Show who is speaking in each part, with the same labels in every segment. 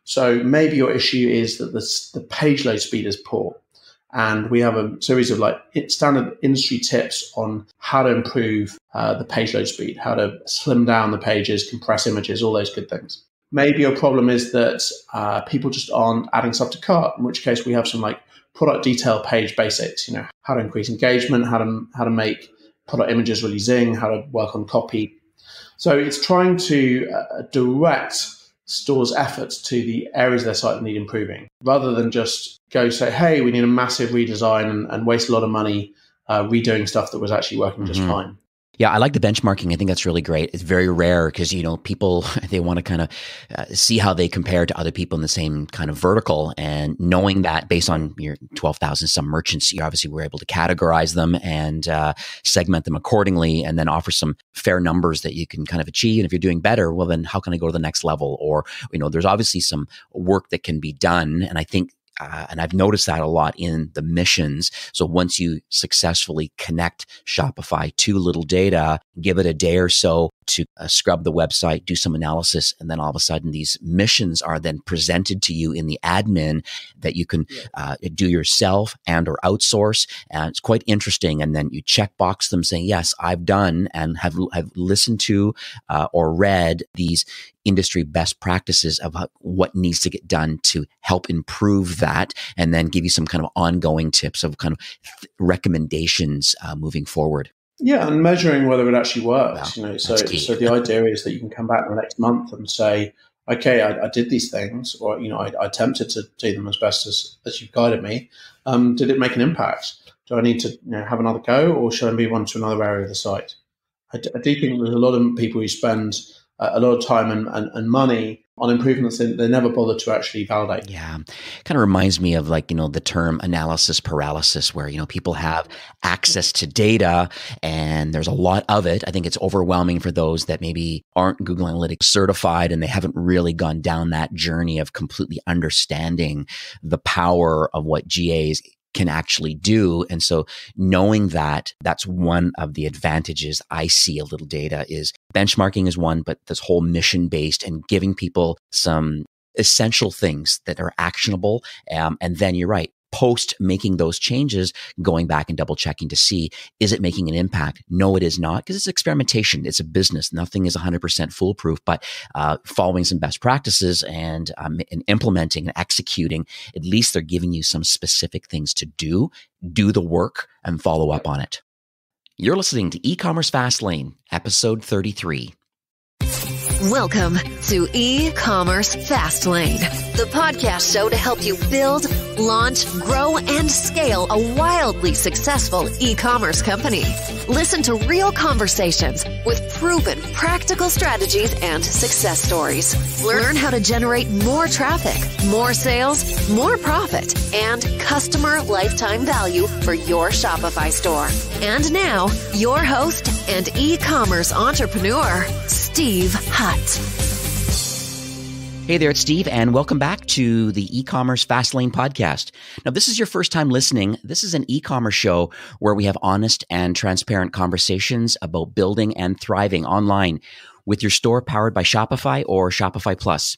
Speaker 1: So maybe your issue is that the page load speed is poor. And we have a series of like standard industry tips on how to improve the page load speed, how to slim down the pages, compress images, all those good things. Maybe your problem is that people just aren't adding stuff to cart, in which case we have some like product detail page basics, how to increase engagement, how to make product images really zing, how to work on copy. So it's trying to direct stores' efforts to the areas of their site that need improving, rather than just go say, hey, we need a massive redesign and waste a lot of money redoing stuff that was actually working just fine.
Speaker 2: Yeah, I like the benchmarking. I think that's really great. It's very rare because, people, they want to kind of see how they compare to other people in the same kind of vertical. And knowing that based on your 12,000 some merchants, you obviously were able to categorize them and segment them accordingly and then offer some fair numbers that you can kind of achieve. And if you're doing better, well, then how can I go to the next level? Or, there's obviously some work that can be done. And I think and I've noticed that a lot in the missions. So once you successfully connect Shopify to Littledata, give it a day or so to scrub the website, do some analysis, and then all of a sudden these missions are then presented to you in the admin that you can do yourself and or outsource. And it's quite interesting. And then you checkbox them saying, yes, I've done and have listened to or read these industry best practices of what needs to get done to help improve that, and then give you some kind of ongoing tips of kind of recommendations moving forward.
Speaker 1: Yeah, and measuring whether it actually works.
Speaker 2: Wow,
Speaker 1: So the idea is that you can come back in the next month and say, okay, I did these things, or I attempted to do them as best as you've guided me. Did it make an impact? Do I need to have another go, or should I move on to another area of the site? I do think there's a lot of people who spend a lot of time and money on improvements that they never bother to actually validate.
Speaker 2: Yeah. Kind of reminds me of the term analysis paralysis, where, people have access to data and there's a lot of it. I think it's overwhelming for those that maybe aren't Google Analytics certified and they haven't really gone down that journey of completely understanding the power of what GAs can actually do. And so knowing that, that's one of the advantages I see of Littledata. Is benchmarking is one, but this whole mission-based and giving people some essential things that are actionable. And then you're right, post making those changes, going back and double checking to see, is it making an impact? No, it is not, because it's experimentation. It's a business. Nothing is 100% foolproof, but following some best practices and implementing and executing, at least they're giving you some specific things to do the work and follow up on it. You're listening to E-Commerce Fastlane, episode 33.
Speaker 3: Welcome to E-Commerce Fastlane, the podcast show to help you build, launch, grow, and scale a wildly successful e-commerce company. Listen to real conversations with proven practical strategies and success stories. Learn how to generate more traffic, more sales, more profit, and customer lifetime value for your Shopify store. And now, your host and e-commerce entrepreneur, Steve Hutt.
Speaker 2: Hey there, it's Steve, and welcome back to the E-Commerce Fastlane podcast. Now, this is your first time listening. This is an e-commerce show where we have honest and transparent conversations about building and thriving online with your store powered by Shopify or Shopify Plus.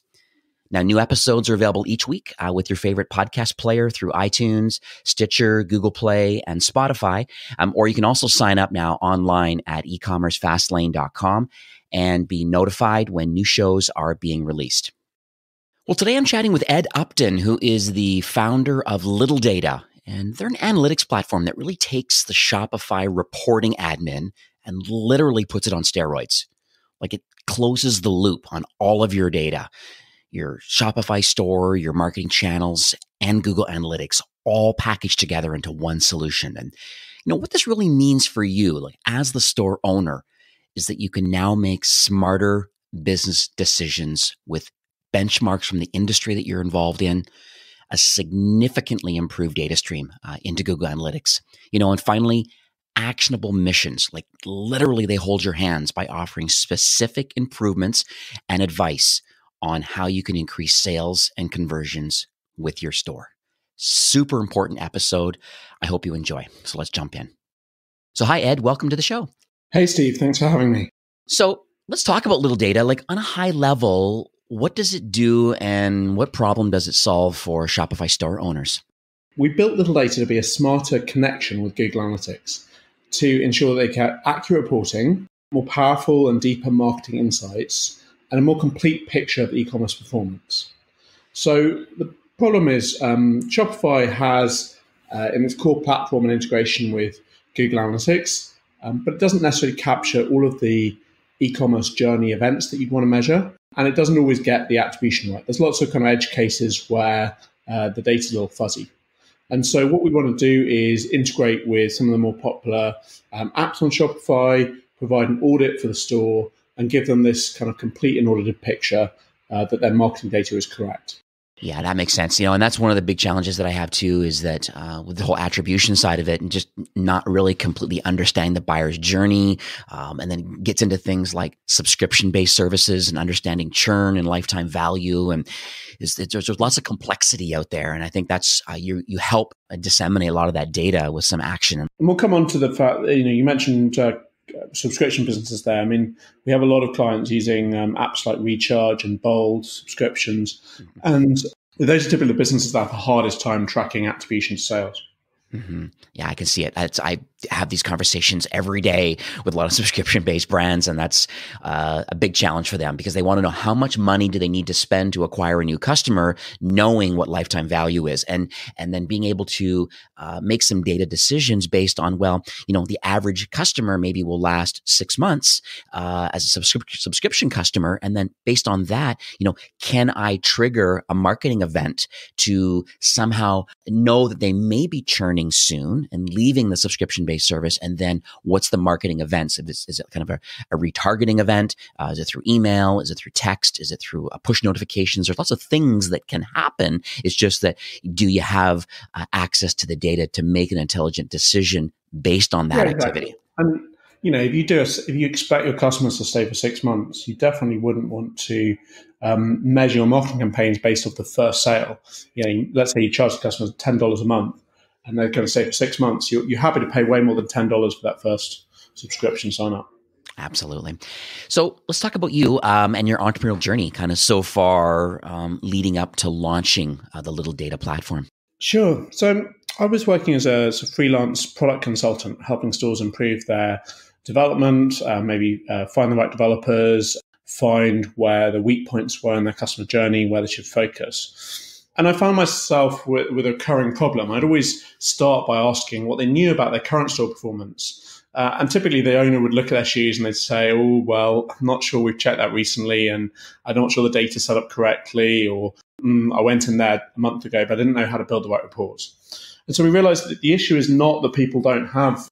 Speaker 2: Now, new episodes are available each week with your favorite podcast player through iTunes, Stitcher, Google Play, and Spotify. Or you can also sign up now online at ecommercefastlane.com and be notified when new shows are being released. Well, today I'm chatting with Ed Upton, who is the founder of Littledata. And they're an analytics platform that really takes the Shopify reporting admin and literally puts it on steroids. Like, it closes the loop on all of your data, your Shopify store, your marketing channels, and Google Analytics, all packaged together into one solution. And what this really means for you, like as the store owner, is that you can now make smarter business decisions with benchmarks from the industry that you're involved in, a significantly improved data stream into Google Analytics, and finally, actionable missions. Like, literally, they hold your hands by offering specific improvements and advice on how you can increase sales and conversions with your store. Super important episode. I hope you enjoy. So let's jump in. So hi, Ed. Welcome to the show.
Speaker 1: Hey, Steve. Thanks for having me.
Speaker 2: So let's talk about Littledata. Like, on a high level, what does it do and what problem does it solve for Shopify store owners?
Speaker 1: We built Littledata to be a smarter connection with Google Analytics to ensure they get accurate reporting, more powerful and deeper marketing insights, and a more complete picture of e-commerce performance. So the problem is Shopify has in its core platform an integration with Google Analytics, but it doesn't necessarily capture all of the e-commerce journey events that you'd want to measure, and it doesn't always get the attribution right. There's lots of kind of edge cases where the data's a little fuzzy. And so what we want to do is integrate with some of the more popular apps on Shopify, provide an audit for the store, and give them this kind of complete and audited picture that their marketing data is correct.
Speaker 2: Yeah, that makes sense. And that's one of the big challenges that I have too, is that with the whole attribution side of it and just not really completely understanding the buyer's journey, and then gets into things like subscription-based services and understanding churn and lifetime value. And there's lots of complexity out there. And I think that's, you help disseminate a lot of that data with some action.
Speaker 1: And we'll come on to the fact that, you mentioned subscription businesses there. I mean, we have a lot of clients using apps like Recharge and Bold subscriptions. And those are typically the businesses that have the hardest time tracking attribution to sales.
Speaker 2: Mm-hmm. Yeah, I can see it. I have these conversations every day with a lot of subscription-based brands, and that's a big challenge for them because they want to know how much money do they need to spend to acquire a new customer, knowing what lifetime value is, and then being able to make some data decisions based on, the average customer maybe will last 6 months as a subscription customer, and then based on that, can I trigger a marketing event to somehow know that they may be churning soon and leaving the subscription-based service? And then what's the marketing events? Is it kind of a retargeting event? Is it through email? Is it through text? Is it through push notifications? There's lots of things that can happen. It's just that, do you have access to the data to make an intelligent decision based on that activity?
Speaker 1: And if you expect your customers to stay for 6 months, you definitely wouldn't want to measure your marketing campaigns based off the first sale. Let's say you charge the customers $10 a month, and they're going to stay for 6 months. You're happy to pay way more than $10 for that first subscription sign up.
Speaker 2: Absolutely. So let's talk about you and your entrepreneurial journey kind of so far leading up to launching the Littledata platform.
Speaker 1: Sure. So I was working as a freelance product consultant, helping stores improve their development, maybe find the right developers, find where the weak points were in their customer journey, where they should focus. And I found myself with a recurring problem. I'd always start by asking what they knew about their current store performance. And typically the owner would look at their shoes and they'd say, oh, well, I'm not sure we've checked that recently, and I'm not sure the data's set up correctly, or I went in there a month ago, but I didn't know how to build the right reports. And so we realized that the issue is not that people don't have,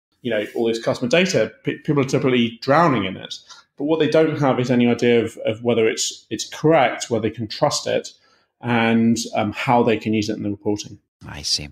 Speaker 1: all this customer data. People are typically drowning in it. But what they don't have is any idea of whether it's correct, whether they can trust it, and how they can use it in the reporting.
Speaker 2: I see.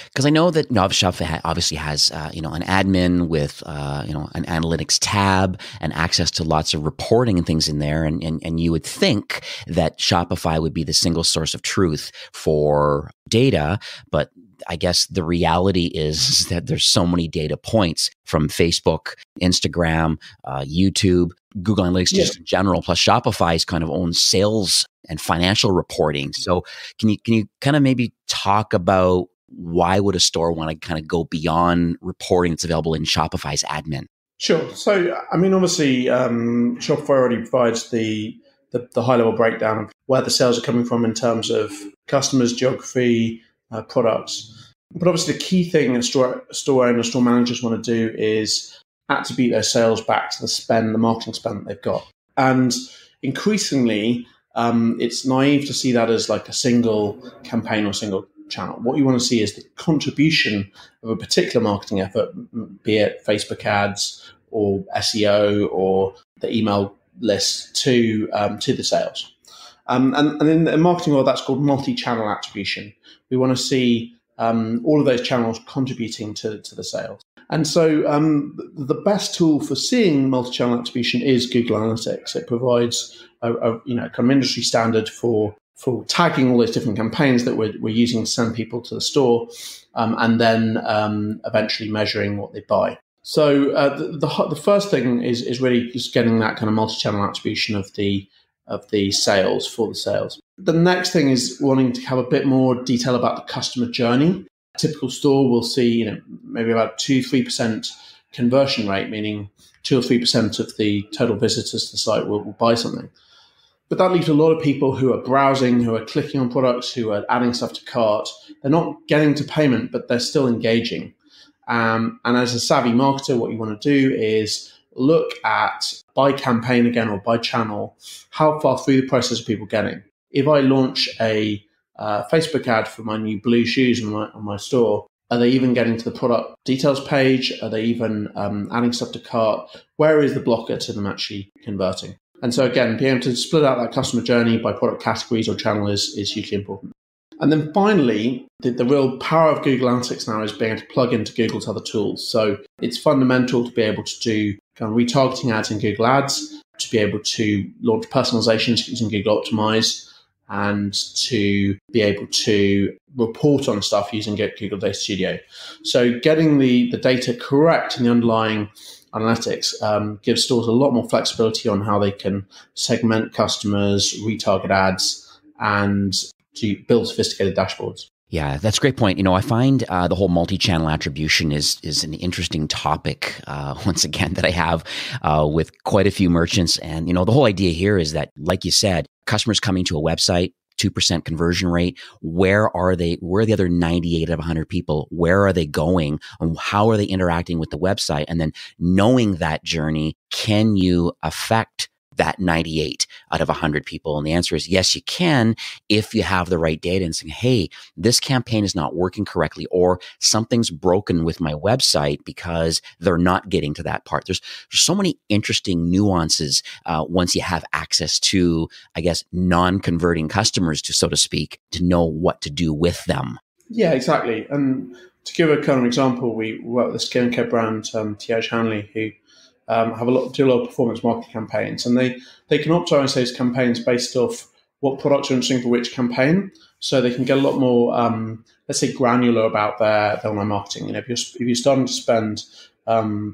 Speaker 2: Because I know that Shopify obviously has an admin with an analytics tab and access to lots of reporting and things in there, and you would think that Shopify would be the single source of truth for data, but I guess the reality is that there's so many data points from Facebook, Instagram, YouTube, Google Analytics, just in general, plus Shopify's kind of own sales and financial reporting. So can you kind of maybe talk about why would a store want to kind of go beyond reporting that's available in Shopify's admin?
Speaker 1: Sure. So, I mean, obviously, Shopify already provides the high-level breakdown of where the sales are coming from in terms of customers, geography, products. But obviously, the key thing that store owners, store managers want to do is attribute their sales back to the marketing spend that they've got. And increasingly, it's naive to see that as like a single campaign or single channel. What you want to see is the contribution of a particular marketing effort, be it Facebook ads or SEO or the email list to the sales. And in the marketing world, that's called multi-channel attribution. We want to see all of those channels contributing to the sales. And so the best tool for seeing multi-channel attribution is Google Analytics. It provides a kind of industry standard for tagging all those different campaigns that we're using to send people to the store, and then eventually measuring what they buy. So the first thing is really just getting that kind of multi-channel attribution of the of the sales for the sales. The next thing is wanting to have a bit more detail about the customer journey. A typical store will see, maybe about 2-3% conversion rate, meaning 2 or 3% of the total visitors to the site will buy something. But that leaves a lot of people who are browsing, who are clicking on products, who are adding stuff to cart. They're not getting to payment, but they're still engaging. And as a savvy marketer, what you want to do is look at, by campaign again or by channel, how far through the process are people getting. If I launch a Facebook ad for my new blue shoes on my store, are they even getting to the product details page? Are they even adding stuff to cart? Where is the blocker to them actually converting? And so again, being able to split out that customer journey by product categories or channel is hugely important. And then finally, the real power of Google Analytics now is being able to plug into Google's other tools. So it's fundamental to be able to do kind of retargeting ads in Google Ads, to be able to launch personalizations using Google Optimize, and to be able to report on stuff using Google Data Studio. So getting the data correct in the underlying analytics gives stores a lot more flexibility on how they can segment customers, retarget ads, and to build sophisticated dashboards.
Speaker 2: Yeah, that's a great point. I find the whole multi-channel attribution is an interesting topic, once again, that I have with quite a few merchants. And, the whole idea here is that, like you said, customers coming to a website, 2% conversion rate. Where are they? Where are the other 98 out of 100 people? Where are they going? And how are they interacting with the website? And then knowing that journey, can you affect that 98 out of 100 people? And the answer is yes, you can, if you have the right data and saying, hey, this campaign is not working correctly, or something's broken with my website because they're not getting to that part. There's so many interesting nuances once you have access to, I guess, non-converting customers, so to speak, to know what to do with them. Yeah,
Speaker 1: exactly. And to give a kind of example, we work with a skincare brand, T.H. Hanley, who do a lot of performance marketing campaigns, and they can optimize those campaigns based off what products are interesting for which campaign, so they can get a lot more, let's say, granular about their online marketing. If you're starting to spend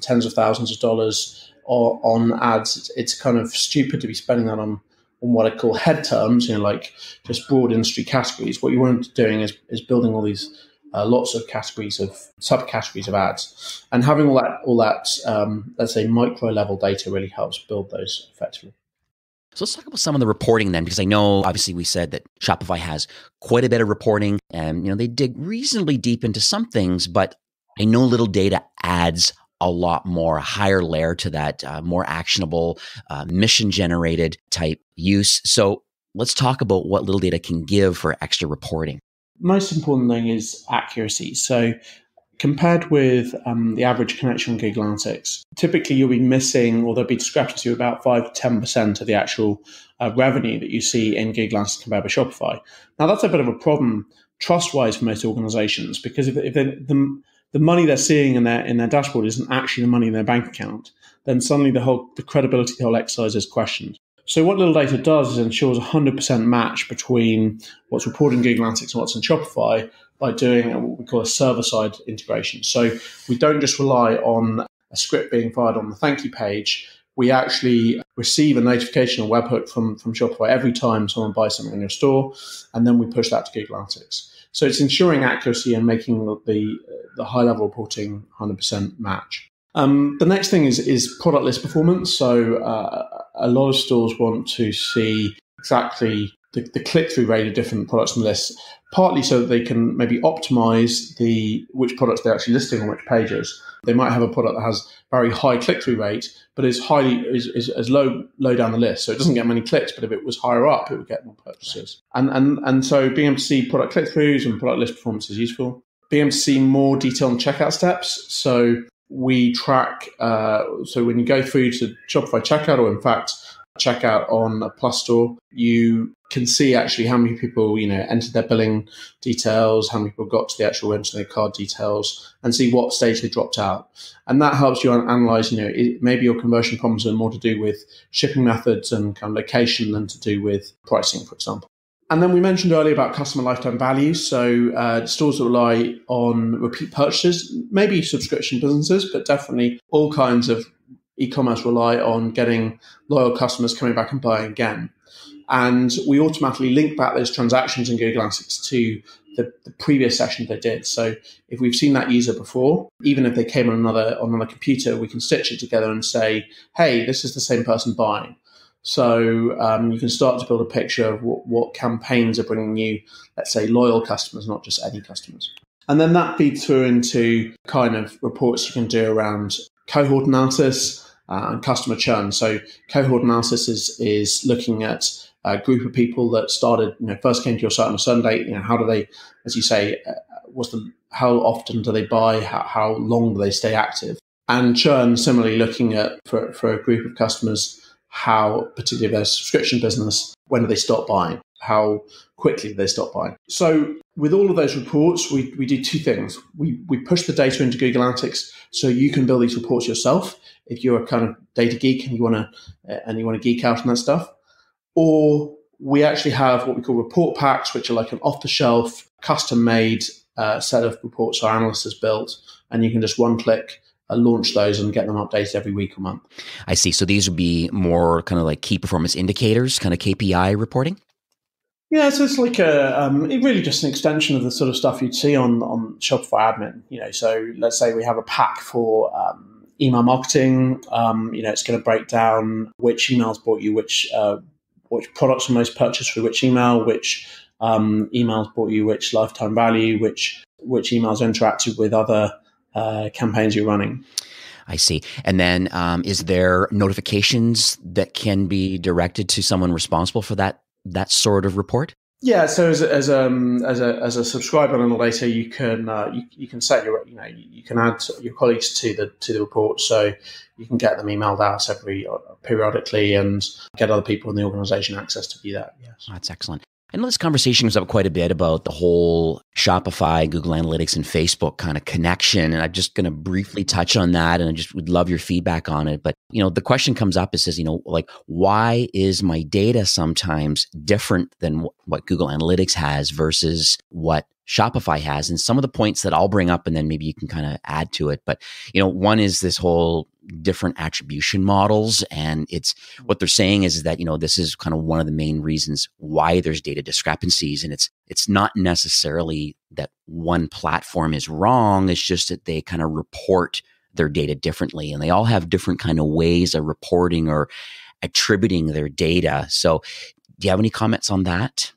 Speaker 1: tens of thousands of dollars on ads, it's kind of stupid to be spending that on what I call head terms, like just broad industry categories. What you want to be doing is building all these lots of categories of subcategories of ads, and having all that let's say micro level data really helps build those effectively.
Speaker 2: So let's talk about some of the reporting then, because I know obviously we said that Shopify has quite a bit of reporting, and they dig reasonably deep into some things, but I know Littledata adds a lot more, a higher layer to that, more actionable, mission generated type use. So let's talk about what Littledata can give for extra reporting.
Speaker 1: Most important thing is accuracy. So compared with the average connection on Google Analytics, typically you'll be missing, or there'll be discrepancy of about 5 to 10% of the actual revenue that you see in Google Analytics compared with Shopify. Now, that's a bit of a problem trust-wise for most organizations, because if the money they're seeing in their dashboard isn't actually the money in their bank account, then suddenly the credibility of the whole exercise is questioned. So what Littledata does is ensures 100% match between what's reported in Google Analytics and what's in Shopify by doing what we call a server-side integration. So we don't just rely on a script being fired on the thank you page. We actually receive a notification or webhook from Shopify every time someone buys something in your store, and then we push that to Google Analytics. So it's ensuring accuracy and making the high-level reporting 100% match. The next thing is product list performance. So a lot of stores want to see exactly the click-through rate of different products and lists, partly so that they can maybe optimize which products they're actually listing on which pages. They might have a product that has very high click-through rate, but is low down the list. So it doesn't get many clicks, but if it was higher up, it would get more purchases. And so being able to see product click-throughs and product list performance is useful. Being able to see more detail on checkout steps. So we track, so when you go through to Shopify checkout, or in fact, checkout on a Plus store, you can see actually how many people, entered their billing details, how many people got to the actual enter their card details, and see what stage they dropped out. And that helps you analyze, maybe your conversion problems are more to do with shipping methods and kind of location than to do with pricing, for example. And then we mentioned earlier about customer lifetime value. So stores that rely on repeat purchases, maybe subscription businesses, but definitely all kinds of e-commerce rely on getting loyal customers coming back and buying again. And we automatically link back those transactions in Google Analytics to the previous session they did. So if we've seen that user before, even if they came on another computer, we can stitch it together and say, hey, this is the same person buying. So you can start to build a picture of what campaigns are bringing you, let's say, loyal customers, not just any customers. And then that feeds through into kind of reports you can do around cohort analysis and customer churn. So cohort analysis is looking at a group of people that started, first came to your site on a Sunday. How do they, as you say, how often do they buy? How long do they stay active? And churn, similarly, looking at for a group of customers, how, particularly their subscription business, when do they stop buying? How quickly do they stop buying? So with all of those reports, we do two things. We push the data into Google Analytics so you can build these reports yourself if you're a kind of data geek and you want to geek out on that stuff. Or we actually have what we call report packs, which are like an off-the-shelf, custom-made set of reports our analyst has built, and you can just one-click launch those and get them updated every week or month.
Speaker 2: I see. So these would be more kind of like key performance indicators, kind of KPI reporting?
Speaker 1: Yeah, so it's like it really just an extension of the sort of stuff you'd see on Shopify Admin. So let's say we have a pack for email marketing. It's going to break down which emails brought you which products were most purchased through which email, which emails brought you which lifetime value, which emails interacted with other campaigns you're running.
Speaker 2: I see. And then is there notifications that can be directed to someone responsible for that sort of report?
Speaker 1: Yeah. So as a subscriber on Littledata, you can set you can add your colleagues to the report, so you can get them emailed out periodically and get other people in the organization access to view that. Yes,
Speaker 2: that's excellent. I know this conversation was up quite a bit about the whole Shopify, Google Analytics, and Facebook kind of connection. And I'm just going to briefly touch on that. And I just would love your feedback on it. But, the question comes up, it says, why is my data sometimes different than what Google Analytics has versus what Shopify has? And some of the points that I'll bring up, and then maybe you can kind of add to it. But, one is this whole different attribution models. And it's what they're saying is that, this is kind of one of the main reasons why there's data discrepancies. And it's not necessarily that one platform is wrong. It's just that they kind of report their data differently, and they all have different kind of ways of reporting or attributing their data. So do you have any comments on that?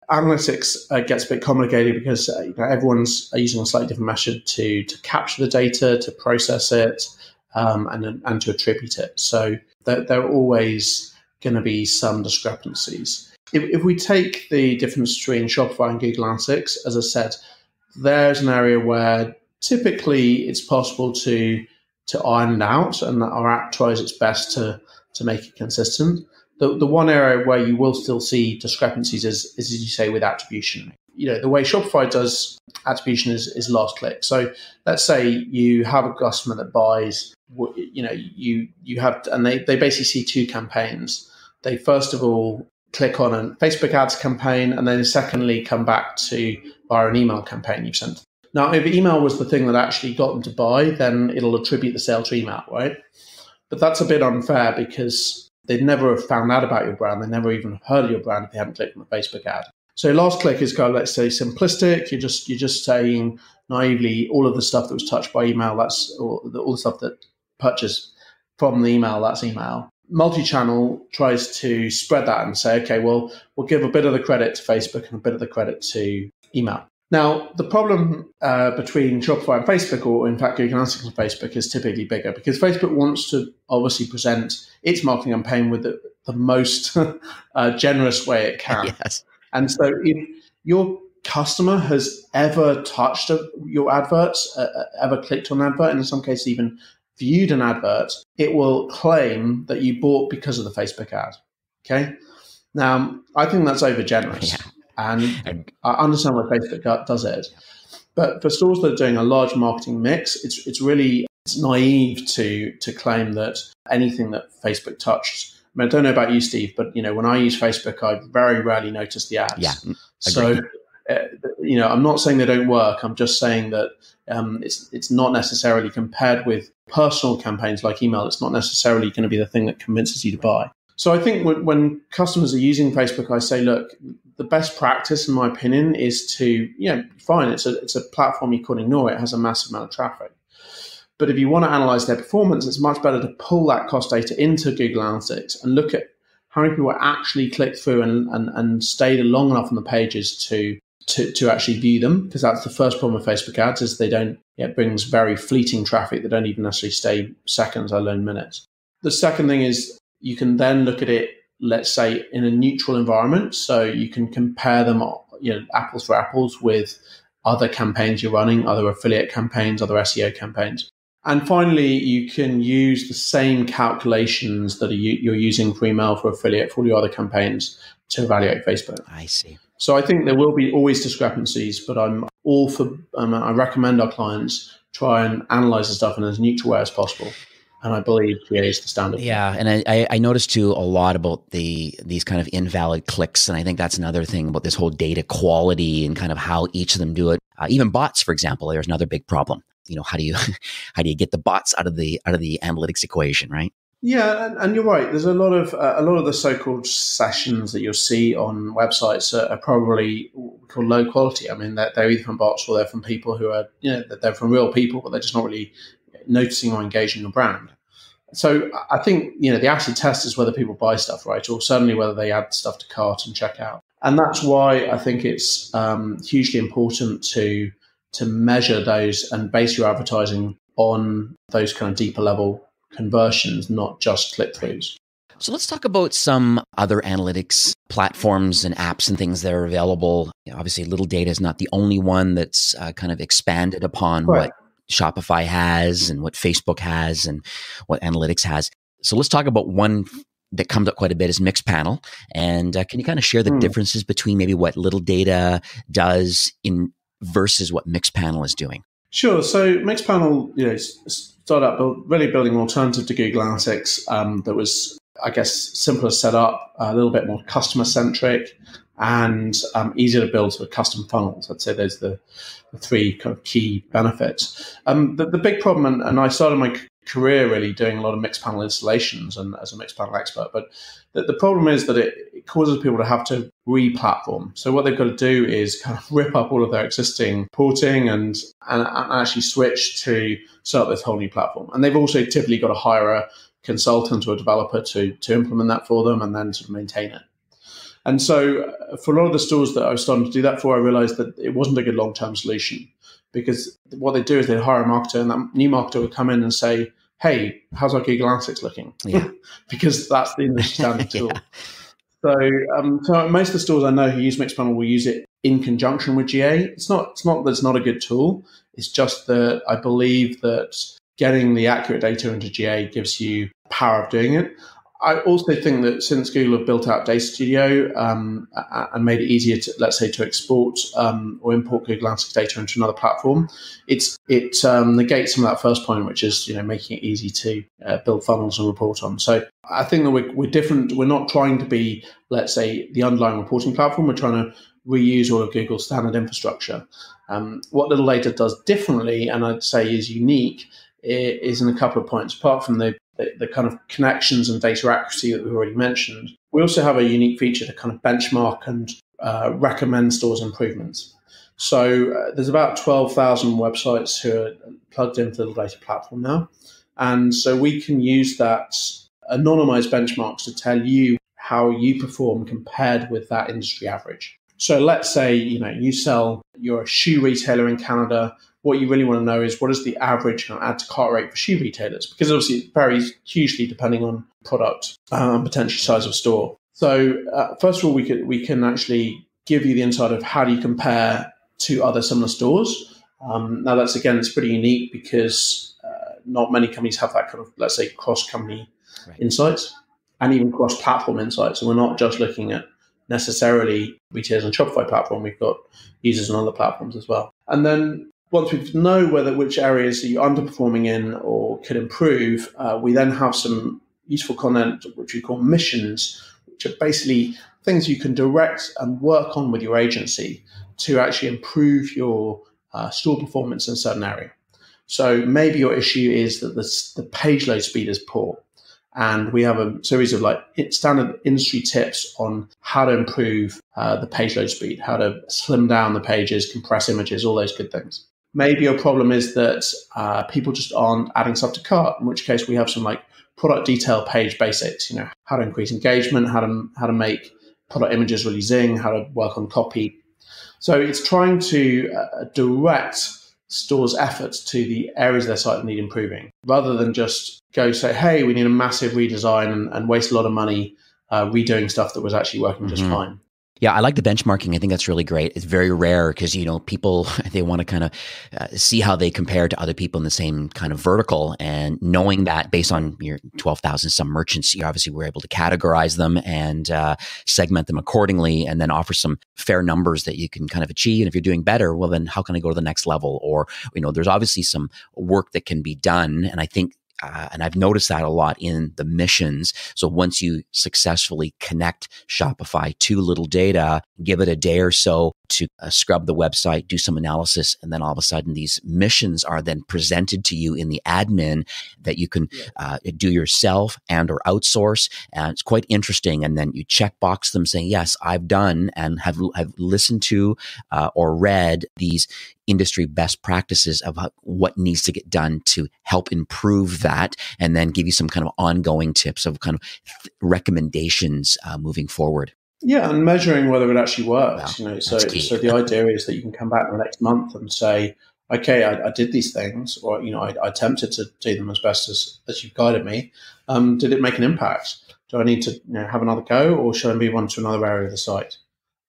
Speaker 1: Analytics gets a bit complicated because everyone's using a slightly different method to capture the data, to process it, and to attribute it. So there are always going to be some discrepancies. If we take the difference between Shopify and Google Analytics, as I said, there's an area where typically it's possible to iron it out, and our app tries its best to make it consistent. The one area where you will still see discrepancies is, as you say, with attribution. The way Shopify does attribution is last click. So let's say you have a customer that buys, you have, and they basically see two campaigns. They first of all click on a Facebook ads campaign, and then secondly come back to via an email campaign you've sent. Now, if email was the thing that actually got them to buy, then it'll attribute the sale to email, right? But that's a bit unfair because they'd never have found out about your brand. They never even have heard of your brand if they haven't clicked on the Facebook ad. So last click is kind of, let's say, simplistic. You're just saying naively all of the stuff that was touched by email, that's all the stuff that purchased from the email, that's email. Multi-channel tries to spread that and say, okay, well, we'll give a bit of the credit to Facebook and a bit of the credit to email. Now, the problem between Shopify and Facebook, or in fact Google Analytics and Facebook, is typically bigger because Facebook wants to obviously present its marketing campaign with the most generous way it can.
Speaker 2: Yes.
Speaker 1: And so if your customer has ever touched your adverts, ever clicked on an advert, and in some cases even viewed an advert, it will claim that you bought because of the Facebook ad. Okay? Now, I think that's over generous.
Speaker 2: Yeah.
Speaker 1: And I understand why Facebook does it. But for stores that are doing a large marketing mix, it's naive to claim that anything that Facebook touched. I mean, I don't know about you, Steve, but when I use Facebook, I very rarely notice the ads.
Speaker 2: Yeah,
Speaker 1: so I'm not saying they don't work. I'm just saying that it's not necessarily compared with personal campaigns like email. It's not necessarily going to be the thing that convinces you to buy. So I think when customers are using Facebook, I say, look, the best practice, in my opinion, is to, fine, it's a platform you couldn't ignore. It has a massive amount of traffic. But if you want to analyze their performance, it's much better to pull that cost data into Google Analytics and look at how many people actually click through and stayed long enough on the pages to actually view them, because that's the first problem with Facebook ads is it brings very fleeting traffic that don't even necessarily stay seconds, let alone minutes. The second thing is you can then look at it, let's say, in a neutral environment. So you can compare them, apples for apples with other campaigns you're running, other affiliate campaigns, other SEO campaigns. And finally, you can use the same calculations that you're using for email, for affiliate, for all your other campaigns to evaluate Facebook.
Speaker 2: I see.
Speaker 1: So I think there will be always discrepancies, but I'm all for, I recommend our clients try and analyze the stuff in as neutral way as possible. And I believe GA is the standard.
Speaker 2: Yeah, and I noticed too a lot about these kind of invalid clicks, and I think that's another thing about this whole data quality and kind of how each of them do it. Even bots, for example, there's another big problem. How do you get the bots out of the analytics equation, right?
Speaker 1: Yeah, and you're right. There's a lot of the so-called sessions that you'll see on websites are probably called low quality. I mean, they're either from bots or they're from people who are, they're from real people, but they're just not really noticing or engaging your brand. So I think, the acid test is whether people buy stuff, right? Or certainly whether they add stuff to cart and check out. And that's why I think it's hugely important to measure those and base your advertising on those kind of deeper level conversions, not just click-throughs.
Speaker 2: So let's talk about some other analytics platforms and apps and things that are available. Obviously, Littledata is not the only one that's kind of expanded upon what Shopify has and what Facebook has and what analytics has. So let's talk about one that comes up quite a bit is Mixpanel. And can you kind of share the differences between maybe what Littledata does versus what Mixpanel is doing?
Speaker 1: Sure. So Mixpanel, started up really building an alternative to Google Analytics that was, I guess, simpler to set up, a little bit more customer centric, and easier to build sort of custom funnels. I'd say there's the three kind of key benefits. The big problem, and I started my career really doing a lot of Mixpanel installations and as a Mixpanel expert, but the problem is that it causes people to have to re-platform. So what they've got to do is kind of rip up all of their existing porting and actually switch to set up this whole new platform. And they've also typically got to hire a consultant or a developer to implement that for them and then sort of maintain it. And so for a lot of the stores that I was starting to do that for, I realized that it wasn't a good long-term solution, because what they do is they hire a marketer, and that new marketer would come in and say, hey, how's our Google Analytics looking?
Speaker 2: Yeah.
Speaker 1: Because that's the industry standard tool.
Speaker 2: Yeah.
Speaker 1: So most of the stores I know who use Mixpanel will use it in conjunction with GA. It's not that it's not a good tool. It's just that I believe that getting the accurate data into GA gives you power of doing it. I also think that since Google have built out Data Studio and made it easier to, let's say, to export or import Google Analytics data into another platform, it negates some of that first point, which is making it easy to build funnels and report on. So I think that we're different. We're not trying to be, let's say, the underlying reporting platform. We're trying to reuse all of Google's standard infrastructure. What Littledata does differently, and I'd say is unique, is in a couple of points. Apart from the kind of connections and data accuracy that we've already mentioned, we also have a unique feature to kind of benchmark and recommend stores improvements. So there's about 12,000 websites who are plugged into the Littledata platform now. And so we can use that anonymized benchmarks to tell you how you perform compared with that industry average. So let's say, you're a shoe retailer in Canada. What you really want to know is what is the average add to cart rate for shoe retailers, because obviously it varies hugely depending on product and potential size of store. So first of all, we can actually give you the insight of how do you compare to other similar stores. Now that's, again, it's pretty unique because not many companies have that kind of, let's say, cross-company insights and even cross-platform insights. So we're not just looking at necessarily retailers on Shopify platform. We've got users on other platforms as well. And then once we know which areas you're underperforming in or could improve, we then have some useful content, which we call missions, which are basically things you can direct and work on with your agency to actually improve your store performance in a certain area. So maybe your issue is that the page load speed is poor. And we have a series of standard industry tips on how to improve the page load speed, how to slim down the pages, compress images, all those good things. Maybe your problem is that people just aren't adding stuff to cart, in which case we have some product detail page basics, how to increase engagement, how to make product images really zing, how to work on copy. So it's trying to direct stores' efforts to the areas of their site that need improving, rather than just go say, hey, we need a massive redesign and waste a lot of money redoing stuff that was actually working just fine.
Speaker 2: Yeah, I like the benchmarking. I think that's really great. It's very rare because, people, they want to kind of see how they compare to other people in the same kind of vertical. And knowing that based on your 12,000 some merchants, you obviously were able to categorize them and segment them accordingly and then offer some fair numbers that you can kind of achieve. And if you're doing better, well, then how can I go to the next level? Or, there's obviously some work that can be done. And I think and I've noticed that a lot in the missions. So once you successfully connect Shopify to Littledata, give it a day or so to scrub the website, do some analysis, and then all of a sudden these missions are then presented to you in the admin that you can do yourself and or outsource. And it's quite interesting. And then you check box them saying, yes, I've done and have listened to or read these industry best practices of what needs to get done to help improve that, and then give you some kind of ongoing tips of kind of recommendations moving forward.
Speaker 1: Yeah, and measuring whether it actually works.
Speaker 2: Wow,
Speaker 1: So the idea is that you can come back in the next month and say, okay, I did these things, or I attempted to do them as best as you've guided me. Did it make an impact? Do I need to have another go, or should I move on to another area of the site?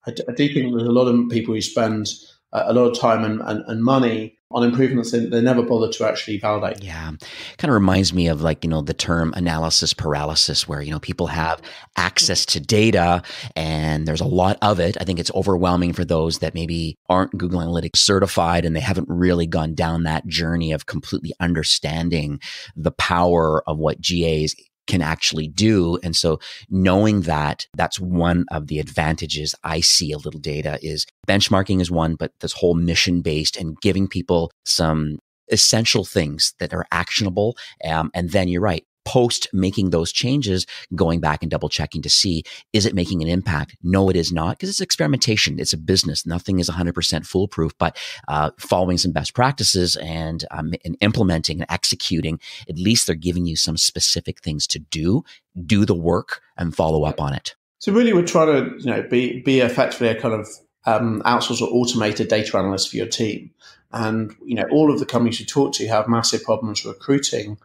Speaker 1: I do think there's a lot of people who spend a lot of time and money on improvements that they never bother to actually validate.
Speaker 2: Yeah. Kind of reminds me of the term analysis paralysis, where, people have access to data and there's a lot of it. I think it's overwhelming for those that maybe aren't Google Analytics certified and they haven't really gone down that journey of completely understanding the power of what GAs can actually do. And so knowing that, that's one of the advantages I see a Littledata is benchmarking is one, but this whole mission-based and giving people some essential things that are actionable. And then you're right, post making those changes, going back and double checking to see, is it making an impact? No, it is not, because it's experimentation. It's a business. Nothing is 100% foolproof, but following some best practices and implementing and executing, at least they're giving you some specific things to do the work and follow up on it.
Speaker 1: So really we're trying to be effectively a kind of outsourced or automated data analyst for your team. And, all of the companies you talk to have massive problems recruiting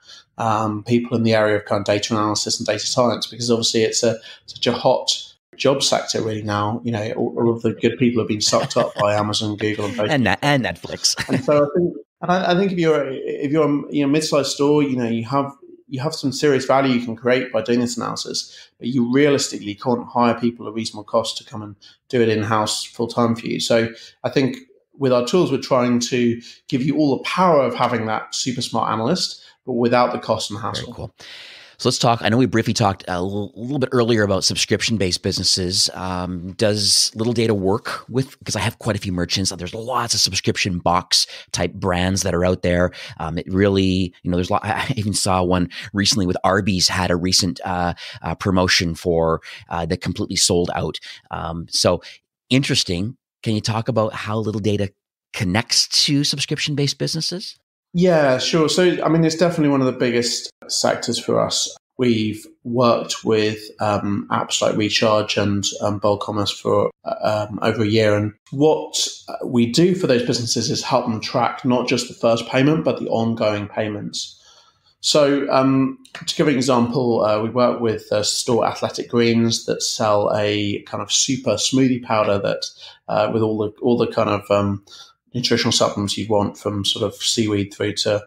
Speaker 1: people in the area of kind of data analysis and data science, because obviously it's such a hot job sector really now. All of the good people have been sucked up by Amazon, Google, and Facebook.
Speaker 2: and Netflix.
Speaker 1: And so I think if you're a mid-sized store, you have some serious value you can create by doing this analysis, but you realistically can't hire people at a reasonable cost to come and do it in-house full-time for you. So I think with our tools, we're trying to give you all the power of having that super smart analyst, but without the cost and hassle.
Speaker 2: Very cool. So let's talk. I know we briefly talked a little bit earlier about subscription-based businesses. Does Littledata work with, because I have quite a few merchants, there's lots of subscription box type brands that are out there. It really, there's a lot. I even saw one recently with Arby's had a recent promotion for that completely sold out. So interesting. Can you talk about how Littledata connects to subscription-based businesses?
Speaker 1: Yeah, sure. So, it's definitely one of the biggest sectors for us. We've worked with apps like Recharge and Bulk Commerce for over a year. And what we do for those businesses is help them track not just the first payment, but the ongoing payments. So to give an example, we work with store Athletic Greens that sell a kind of super smoothie powder that with all the kind of nutritional supplements you want, from sort of seaweed through to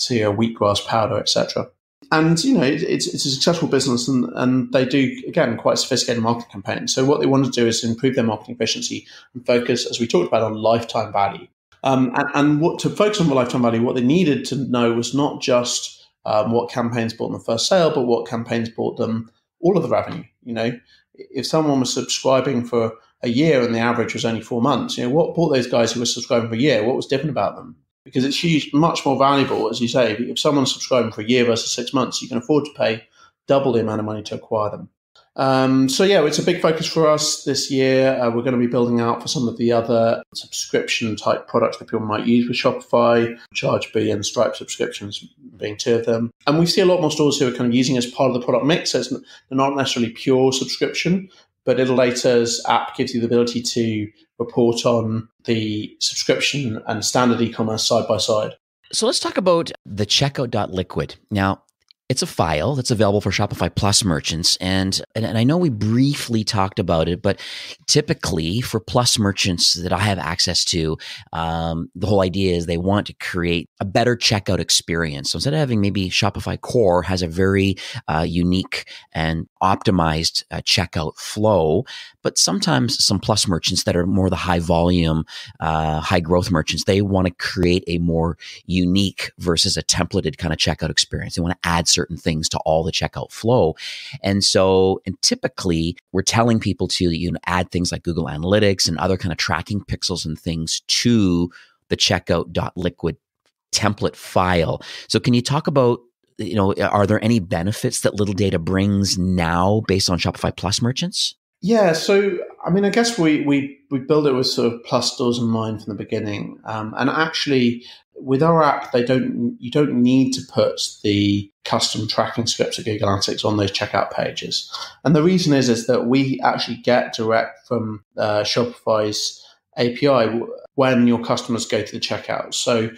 Speaker 1: wheatgrass powder, etc. And it's a successful business, and they do, again, quite sophisticated marketing campaigns. So what they want to do is improve their marketing efficiency and focus, as we talked about, on lifetime value. And what to focus on the lifetime value, what they needed to know was not just what campaigns bought them the first sale, but what campaigns bought them all of the revenue. If someone was subscribing for a year and the average was only 4 months, what bought those guys who were subscribing for a year? What was different about them? Because it's much more valuable, as you say, if someone's subscribing for a year versus 6 months, you can afford to pay double the amount of money to acquire them. So yeah, it's a big focus for us this year. We're going to be building out for some of the other subscription type products that people might use with Shopify, Chargebee and Stripe subscriptions being two of them. And we see a lot more stores who are kind of using it as part of the product mix. So they're not necessarily pure subscription, but Littledata's app gives you the ability to report on the subscription and standard e-commerce side by side.
Speaker 2: So let's talk about the checkout.liquid. Now, it's a file that's available for Shopify Plus merchants. And I know we briefly talked about it, but typically for Plus merchants that I have access to, the whole idea is they want to create a better checkout experience. So instead of having maybe Shopify Core has a very unique and optimized checkout flow, but sometimes some Plus merchants that are more the high volume, high growth merchants, they want to create a more unique versus a templated kind of checkout experience. They want to add certain things to all the checkout flow. And typically we're telling people to add things like Google Analytics and other kind of tracking pixels and things to the checkout.liquid template file. So can you talk about, are there any benefits that Littledata brings now based on Shopify Plus merchants?
Speaker 1: Yeah, so I guess we build it with sort of Plus stores in mind from the beginning, and actually with our app, you don't need to put the custom tracking scripts of Google Analytics on those checkout pages, and the reason is that we actually get direct from Shopify's API when your customers go to the checkout. So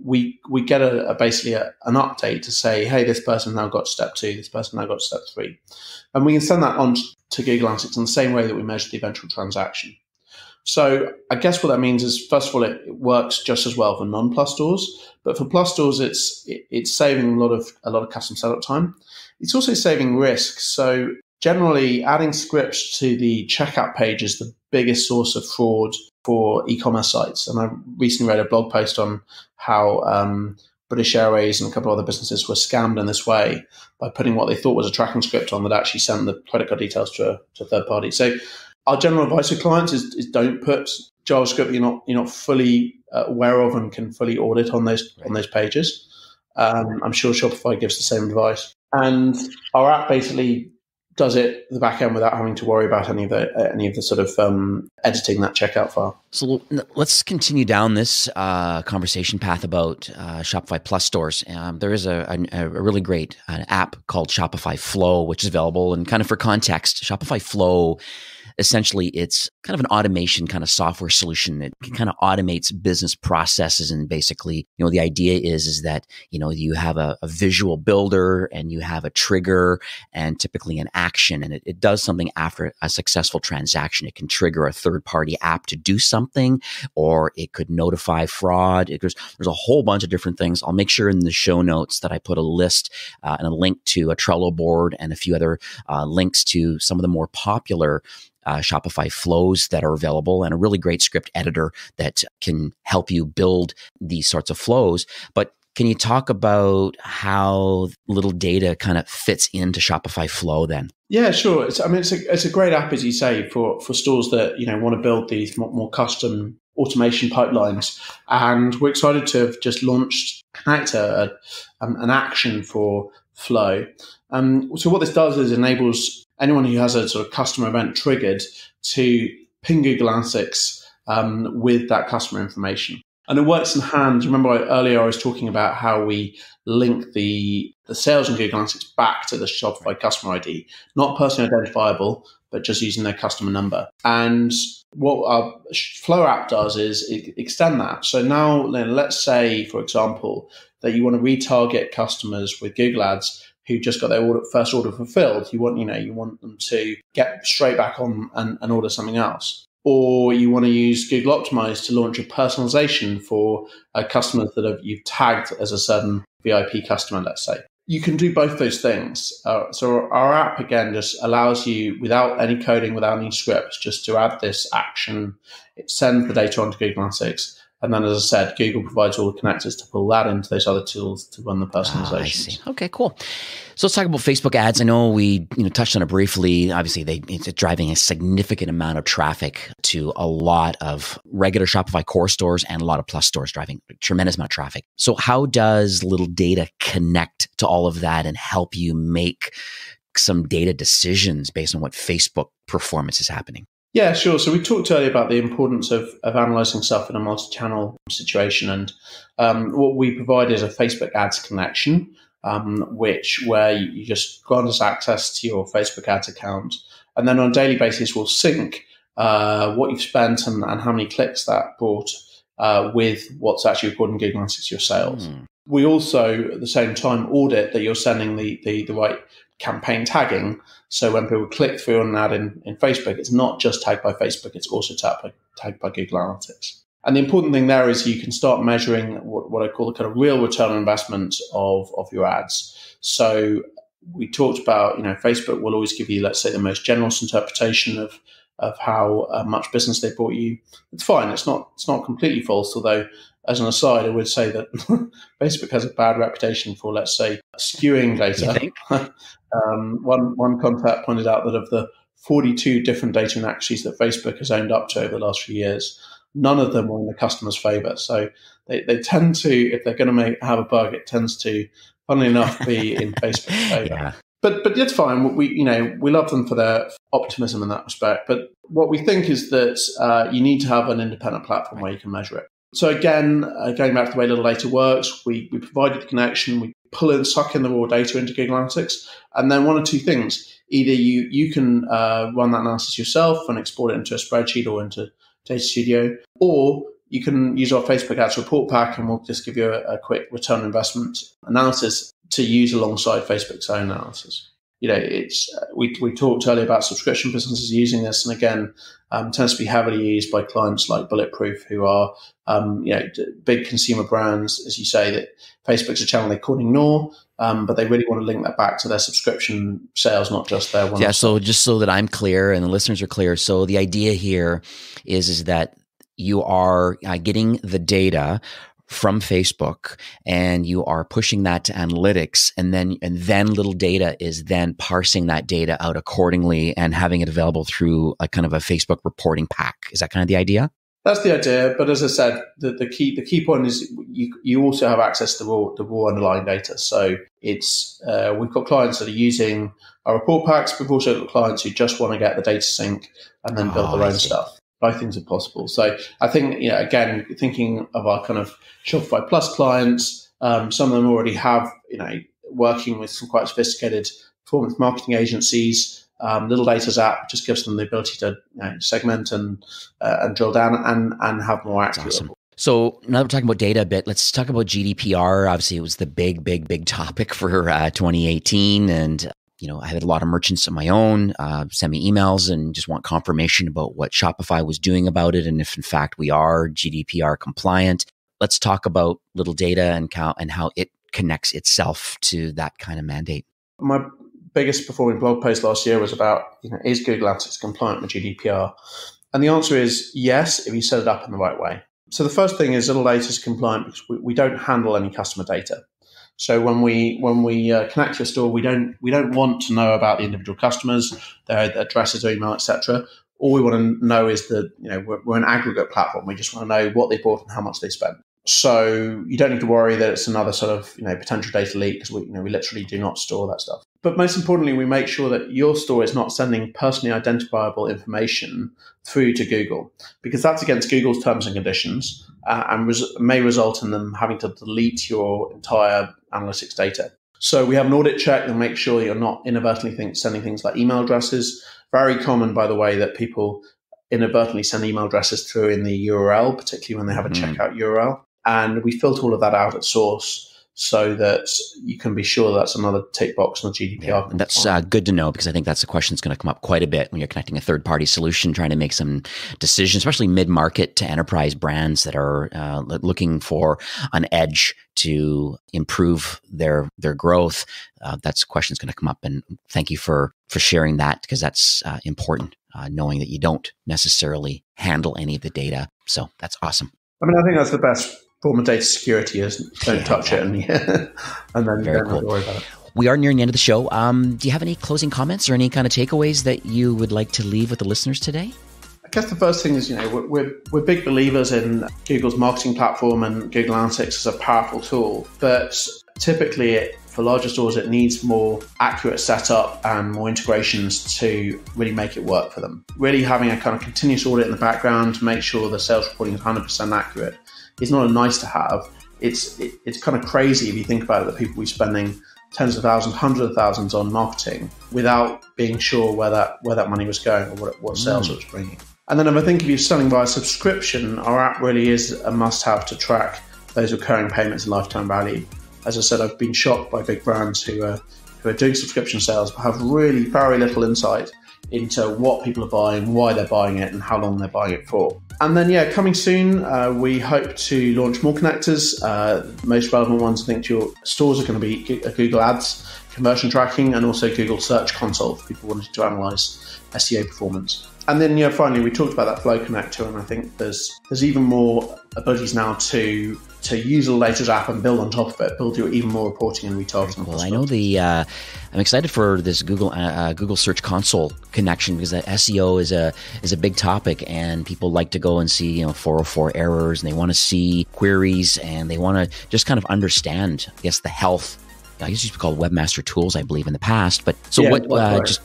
Speaker 1: we get basically an update to say, hey, this person now got step 2, this person now got step 3. And we can send that on to Google Analytics in the same way that we measure the eventual transaction. So I guess what that means is, first of all, it works just as well for non-Plus stores, but for Plus stores, it's saving a lot of custom setup time. It's also saving risk. So generally, adding scripts to the checkout page is the biggest source of fraud for e-commerce sites. And I recently read a blog post on how British Airways and a couple of other businesses were scammed in this way by putting what they thought was a tracking script on that actually sent the credit card details to a third party. So our general advice to clients is don't put JavaScript you're not fully aware of and can fully audit on those pages. I'm sure Shopify gives the same advice. And our app basically does it the back end without having to worry about any of the sort of editing that checkout file.
Speaker 2: So let's continue down this conversation path about Shopify Plus stores. There is a really great app called Shopify Flow, which is available. And kind of for context, Shopify Flow, essentially, it's kind of an automation kind of software solution. It kind of automates business processes. And basically, the idea is that, you have a visual builder and you have a trigger and typically an action. And it does something after a successful transaction. It can trigger a third-party app to do something, or it could notify fraud. There's a whole bunch of different things. I'll make sure in the show notes that I put a list and a link to a Trello board and a few other links to some of the more popular Shopify flows that are available, and a really great script editor that can help you build these sorts of flows. But can you talk about how Littledata kind of fits into Shopify Flow then?
Speaker 1: Yeah, sure. It's a great app, as you say, for stores that want to build these more custom automation pipelines. And we're excited to have just launched an action for Flow. So what this does is enables anyone who has a sort of customer event triggered to ping Google Analytics with that customer information. And it works in hand. Remember earlier I was talking about how we link the sales in Google Analytics back to the Shopify customer ID, not personally identifiable, but just using their customer number. And what our Flow app does is extend that. So now let's say, for example, that you want to retarget customers with Google Ads who just got their first order fulfilled. You want them to get straight back on and order something else. Or you want to use Google Optimize to launch a personalization for customers that you've tagged as a certain VIP customer, let's say. You can do both those things. So our app, again, just allows you, without any coding, without any scripts, just to add this action. It sends the data onto Google Analytics, And then, as I said, Google provides all the connectors to pull that into those other tools to run the personalizations.
Speaker 2: I see. Okay, cool. So let's talk about Facebook ads. I know we touched on it briefly. Obviously, it's driving a significant amount of traffic to a lot of regular Shopify core stores and a lot of plus stores, driving a tremendous amount of traffic. So how does Littledata connect to all of that and help you make some data decisions based on what Facebook performance is happening?
Speaker 1: Yeah, sure. So we talked earlier about the importance of analyzing stuff in a multi-channel situation. And what we provide is a Facebook ads connection, where you just grant us access to your Facebook ads account. And then on a daily basis, we'll sync what you've spent and how many clicks that brought with what's actually recording Google Analytics your sales. We also, at the same time, audit that you're sending the right campaign tagging. So when people click through on an ad in Facebook, it's not just tagged by Facebook, it's also tagged by Google Analytics. And the important thing there is you can start measuring what I call the kind of real return on investment of your ads. So we talked about, Facebook will always give you, let's say, the most generous interpretation of how much business they brought you. It's fine. It's not completely false, although as an aside, I would say that Facebook has a bad reputation for, let's say, skewing data. One contact pointed out that of the 42 different data inaccuracies that Facebook has owned up to over the last few years, none of them were in the customer's favor. So they tend to, if they're going to have a bug, it tends to, funnily enough, be in Facebook's favor. Yeah. But it's fine. We love them for their optimism in that respect. But what we think is that you need to have an independent platform where you can measure it. So again, going back to the way Littledata works, we provided the connection, we suck in the raw data into Google Analytics, and then one or two things. Either you can run that analysis yourself and export it into a spreadsheet or into Data Studio, or you can use our Facebook ads report pack and we'll just give you a quick return on investment analysis to use alongside Facebook's own analysis. We talked earlier about subscription businesses using this, and again, tends to be heavily used by clients like Bulletproof, who are big consumer brands, as you say, that Facebook's a channel they couldn't ignore, but they really want to link that back to their subscription sales, not just their one.
Speaker 2: Yeah. So just so that I'm clear and the listeners are clear, so the idea here is that you are getting the data from Facebook and you are pushing that to analytics, and then Littledata is then parsing that data out accordingly and having it available through a kind of a Facebook reporting pack. Is that kind of the idea?
Speaker 1: That's the idea. But as I said, the key point is you also have access to the raw underlying data. So it's we've got clients that are using our report packs, but we've also got clients who just want to get the data sync and then build their own stuff. Both things are possible. So I think, again, thinking of our kind of Shopify Plus clients, some of them already have, working with some quite sophisticated performance marketing agencies. Littledata's app just gives them the ability to segment and drill down and have more accurate.
Speaker 2: Awesome. So now that we're talking about data a bit, let's talk about GDPR. Obviously, it was the big topic for 2018, and I had a lot of merchants of my own send me emails and just want confirmation about what Shopify was doing about it, and if in fact we are GDPR compliant. Let's talk about Littledata and how it connects itself to that kind of mandate.
Speaker 1: My biggest performing blog post last year was about, is Google Analytics compliant with GDPR? And the answer is yes, if you set it up in the right way. So the first thing is Littledata is compliant because we don't handle any customer data. So when we connect to a store, we don't want to know about the individual customers, their addresses, their email, etc. All we want to know is that we're an aggregate platform. We just want to know what they bought and how much they spent. So you don't need to worry that it's another sort of potential data leak, because we literally do not store that stuff. But most importantly, we make sure that your store is not sending personally identifiable information through to Google, because that's against Google's terms and conditions and may result in them having to delete your entire analytics data. So we have an audit check and make sure you're not inadvertently sending things like email addresses. Very common, by the way, that people inadvertently send email addresses through in the URL, particularly when they have a checkout URL. And we filter all of that out at source so that you can be sure that's another tick box on the GDPR.
Speaker 2: Yeah, and that's good to know, because I think that's a question that's going to come up quite a bit when you're connecting a third-party solution, trying to make some decisions, especially mid-market to enterprise brands that are looking for an edge to improve their growth. That's a question that's going to come up, and thank you for sharing that, because that's important, knowing that you don't necessarily handle any of the data. So that's awesome.
Speaker 1: I mean, I think that's the best form of data security is don't touch it and then you don't have to worry about it.
Speaker 2: We are nearing the end of the show. Do you have any closing comments or any kind of takeaways that you would like to leave with the listeners today?
Speaker 1: I guess the first thing is, we're big believers in Google's marketing platform and Google Analytics as a powerful tool, but typically for larger stores, it needs more accurate setup and more integrations to really make it work for them. Really having a kind of continuous audit in the background to make sure the sales reporting is 100% accurate is not a nice to have. It's kind of crazy if you think about it, that people will be spending tens of thousands, hundreds of thousands on marketing without being sure where that money was going or what sales it was bringing. And then if you're selling via subscription, our app really is a must-have to track those recurring payments and lifetime value. As I said, I've been shocked by big brands who are doing subscription sales but have really very little insight into what people are buying, why they're buying it, and how long they're buying it for. And then, coming soon, we hope to launch more connectors. Most relevant ones, I think, to your stores are going to be Google Ads, conversion tracking, and also Google Search Console for people wanting to analyze SEO performance. And then, finally, we talked about that Flow connector, and I think there's even more abilities now to use Littledata's app and build on top of it, build your even more reporting and retargeting.
Speaker 2: Well, I know I'm excited for this Google Search Console connection because SEO is a big topic, and people like to go and see 404 errors, and they want to see queries, and they want to just kind of understand, I guess, the health. I used to be called Webmaster Tools, I believe, in the past. But so just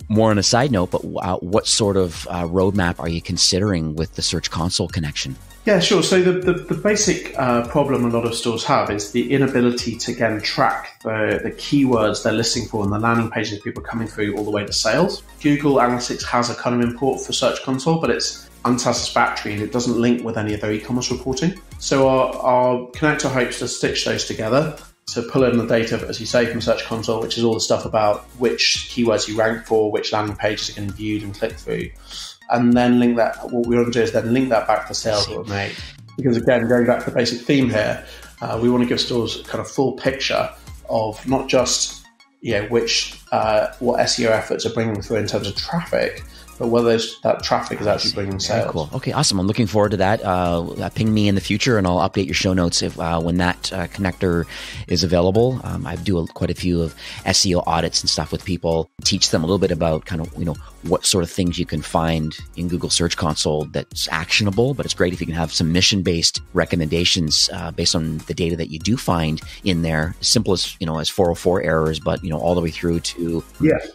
Speaker 2: more on a side note, but what sort of roadmap are you considering with the Search Console connection?
Speaker 1: Yeah, sure. So the basic problem a lot of stores have is the inability to, again, track the keywords they're listing for on the landing pages people are coming through all the way to sales. Google Analytics has a kind of import for Search Console, but it's unsatisfactory and it doesn't link with any of their e-commerce reporting. So our connector hopes to stitch those together, to pull in the data, as you say, from Search Console, which is all the stuff about which keywords you rank for, which landing pages are getting viewed and clicked through. And then link that, what we want to do is then link that back to sales that were made. Because again, going back to the basic theme here, we want to give stores kind of full picture of not just what SEO efforts are bringing through in terms of traffic, but whether that traffic is actually bringing sales.
Speaker 2: Very cool. Okay, awesome. I'm looking forward to that. Ping me in the future, and I'll update your show notes when that connector is available. I do quite a few of SEO audits and stuff with people, teach them a little bit about kind of what sort of things you can find in Google Search Console that's actionable. But it's great if you can have some mission-based recommendations based on the data that you do find in there. As simple as as 404 errors, but all the way through to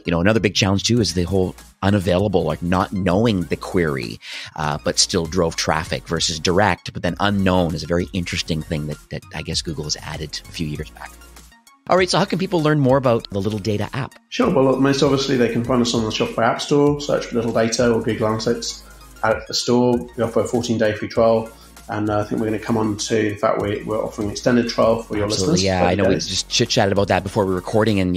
Speaker 2: another big challenge too is the whole unavailable, like not knowing the query, but still drove traffic versus direct, but then unknown is a very interesting thing that I guess Google has added a few years back. All right, so how can people learn more about the Littledata app?
Speaker 1: Sure. Well, most obviously they can find us on the Shopify App Store, search for Littledata or Google Analytics. At the store, we offer a 14-day free trial. And I think we're going to come on to the fact we're offering an extended trial for your listeners.
Speaker 2: Yeah, I know we just chit-chatted about that before we were recording. And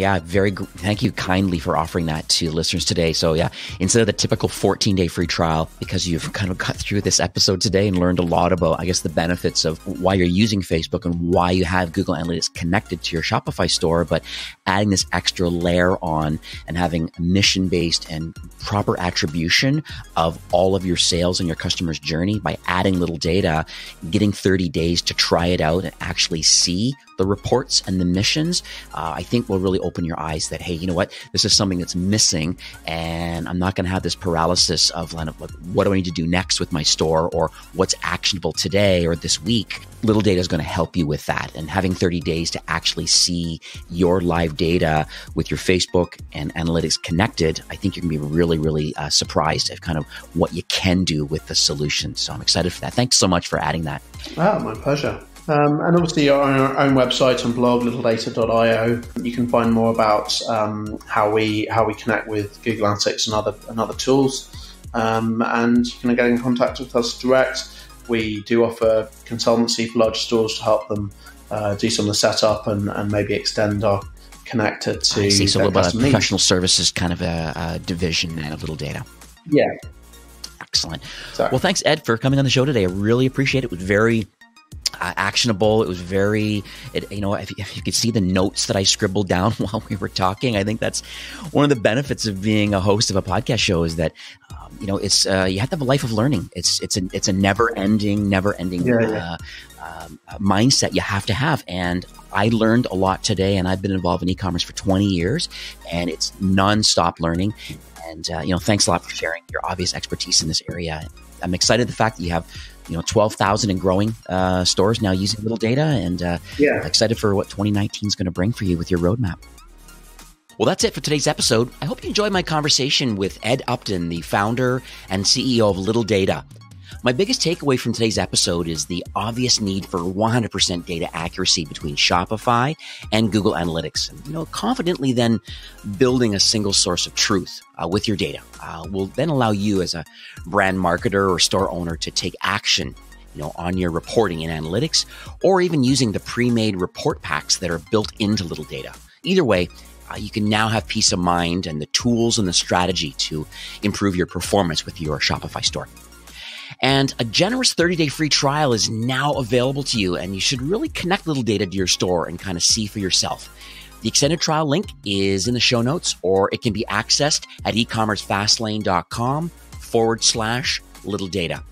Speaker 2: thank you kindly for offering that to listeners today. So instead of the typical 14-day free trial, because you've kind of got through this episode today and learned a lot about, I guess, the benefits of why you're using Facebook and why you have Google Analytics connected to your Shopify store, but adding this extra layer on and having mission-based and proper attribution of all of your sales and your customer's journey by adding Littledata, getting 30 days to try it out and actually see the reports and the missions, I think will really open your eyes that, hey, you know what, this is something that's missing, and I'm not going to have this paralysis of what do I need to do next with my store, or what's actionable today or this week. Littledata is going to help you with that, and having 30 days to actually see your live data with your Facebook and analytics connected, I think you're going to be really, really surprised at kind of what you can do with the solution. So I'm excited for that. Thanks so much for adding that.
Speaker 1: Oh, my pleasure. And obviously on our own website and blog, littledata.io, you can find more about how we connect with Google Analytics and other tools. And you can get in contact with us direct. We do offer consultancy for large stores to help them do some of the setup and maybe extend our connector to
Speaker 2: so a little bit of professional services kind of a division of Littledata.
Speaker 1: Yeah.
Speaker 2: Excellent. Sorry. Well, thanks, Ed, for coming on the show today. I really appreciate it. It was very actionable. It was very, if you could see the notes that I scribbled down while we were talking, I think that's one of the benefits of being a host of a podcast show is that, it's you have to have a life of learning. It's a never ending mindset you have to have. And I learned a lot today, and I've been involved in e-commerce for 20 years, and it's nonstop learning. And, thanks a lot for sharing your obvious expertise in this area. I'm excited the fact that you have 12,000 and growing stores now using Littledata, and excited for what 2019 is going to bring for you with your roadmap. Well, that's it for today's episode. I hope you enjoyed my conversation with Ed Upton, the founder and CEO of Littledata. My biggest takeaway from today's episode is the obvious need for 100% data accuracy between Shopify and Google Analytics. And, confidently then building a single source of truth with your data will then allow you as a brand marketer or store owner to take action, on your reporting and analytics, or even using the pre-made report packs that are built into Littledata. Either way, you can now have peace of mind and the tools and the strategy to improve your performance with your Shopify store. And a generous 30-day free trial is now available to you, and you should really connect Littledata to your store and kind of see for yourself. The extended trial link is in the show notes, or it can be accessed at ecommercefastlane.com/Littledata.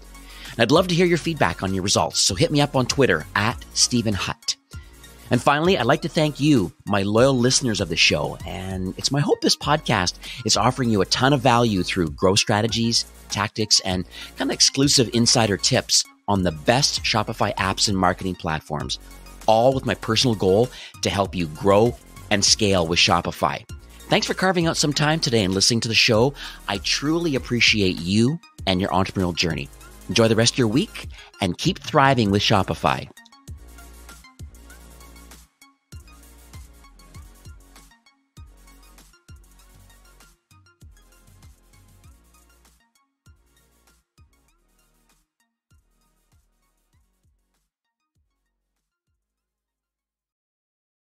Speaker 2: And I'd love to hear your feedback on your results, so hit me up on Twitter @StephenHutt. And finally, I'd like to thank you, my loyal listeners of the show. And it's my hope this podcast is offering you a ton of value through growth strategies, tactics, and kind of exclusive insider tips on the best Shopify apps and marketing platforms, all with my personal goal to help you grow and scale with Shopify. Thanks for carving out some time today and listening to the show. I truly appreciate you and your entrepreneurial journey. Enjoy the rest of your week and keep thriving with Shopify.